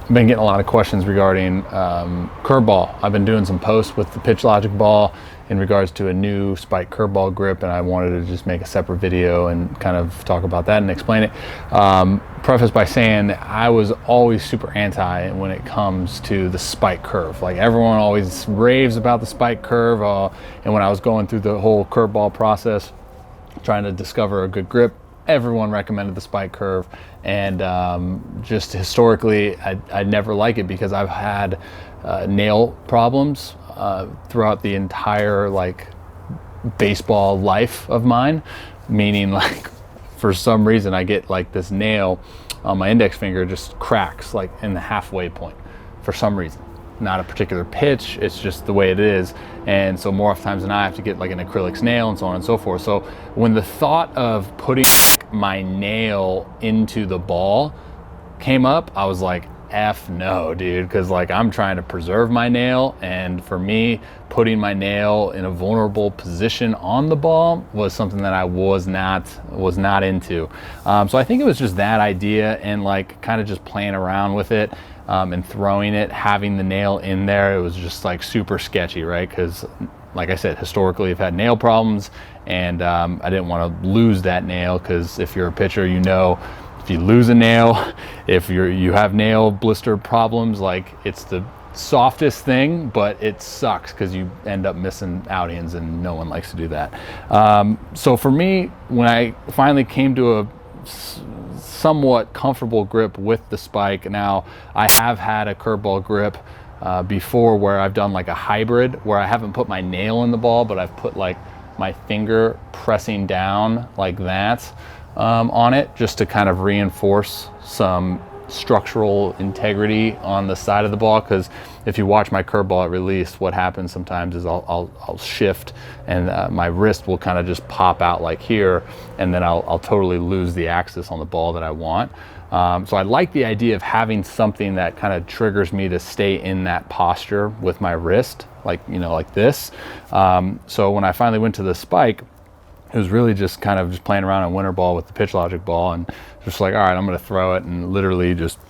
I've been getting a lot of questions regarding curveball. I've been doing some posts with the Pitch Logic ball in regards to a new spike curveball grip, and I wanted to just make a separate video and kind of talk about that and explain it. Preface by saying that I was always super anti when it comes to the spike curve. Like, everyone always raves about the spike curve, and when I was going through the whole curveball process, trying to discover a good grip, everyone recommended the spike curve, and just historically I never like it because I've had nail problems throughout the entire like baseball life of mine, meaning like for some reason I get like this nail on my index finger just cracks like in the halfway point for some reason. Not a particular pitch, it's just the way it is. And so more often times than not, I have to get like an acrylics nail and so on and so forth. So when the thought of putting my nail into the ball came up, I was like, F no, dude, because like I'm trying to preserve my nail, and for me, putting my nail in a vulnerable position on the ball was something that I was not into. So I think it was just that idea, and like kind of just playing around with it. And throwing it, having the nail in there, it was just like super sketchy, right? Because like I said, historically I've had nail problems, and I didn't want to lose that nail, because if you're a pitcher, you know, if you lose a nail, if you have nail blister problems, like it's the softest thing, but it sucks because you end up missing outings, and no one likes to do that. So for me, when I finally came to a somewhat comfortable grip with the spike. Now, I have had a curveball grip before where I've done like a hybrid where I haven't put my nail in the ball, but I've put like my finger pressing down like that on it, just to kind of reinforce some structural integrity on the side of the ball. Because if you watch my curveball at release, what happens sometimes is I'll shift, and my wrist will kind of just pop out like here, and then I'll totally lose the axis on the ball that I want. So I like the idea of having something that kind of triggers me to stay in that posture with my wrist, like, you know, like this. So when I finally went to the spike, it was really just kind of just playing around on winter ball with the Pitch Logic ball, and just like, all right, I'm going to throw it, and literally just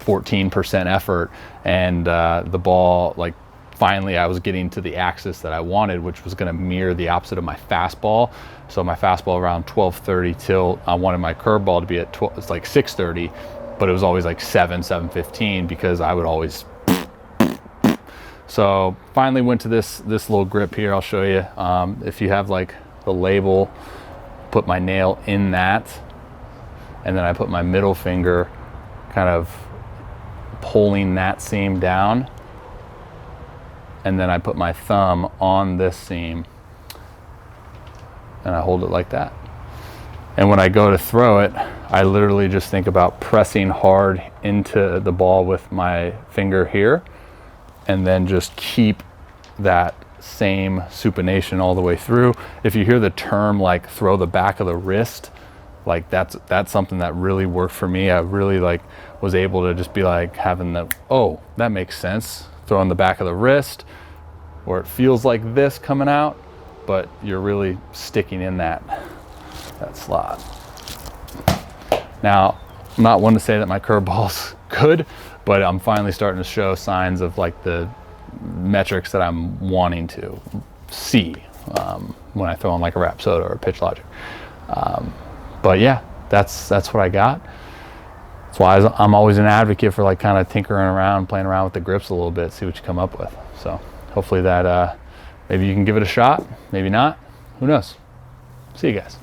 14% effort, and the ball, like, finally I was getting to the axis that I wanted, which was going to mirror the opposite of my fastball. So my fastball around 12:30 till I wanted my curveball to be at it's like 6:30, but it was always like 7:15 because I would always. So finally went to this little grip here. I'll show you. If you have like the label, put my nail in that, and then I put my middle finger kind of pulling that seam down, and then I put my thumb on this seam and I hold it like that. And when I go to throw it, I literally just think about pressing hard into the ball with my finger here, and then just keep that same supination all the way through. If you hear the term like throw the back of the wrist, like that's something that really worked for me. I really like was able to just be like having the, oh, that makes sense, throwing the back of the wrist, where it feels like this coming out, but you're really sticking in that slot. Now, I'm not one to say that my curveball's good, but I'm finally starting to show signs of like the metrics that I'm wanting to see when I throw on like a Rapsodo or a Pitch Logic. But yeah, that's what I got. That's why I'm always an advocate for like kind of tinkering around, playing around with the grips a little bit, see what you come up with. So hopefully that maybe you can give it a shot, maybe not, who knows. See you guys.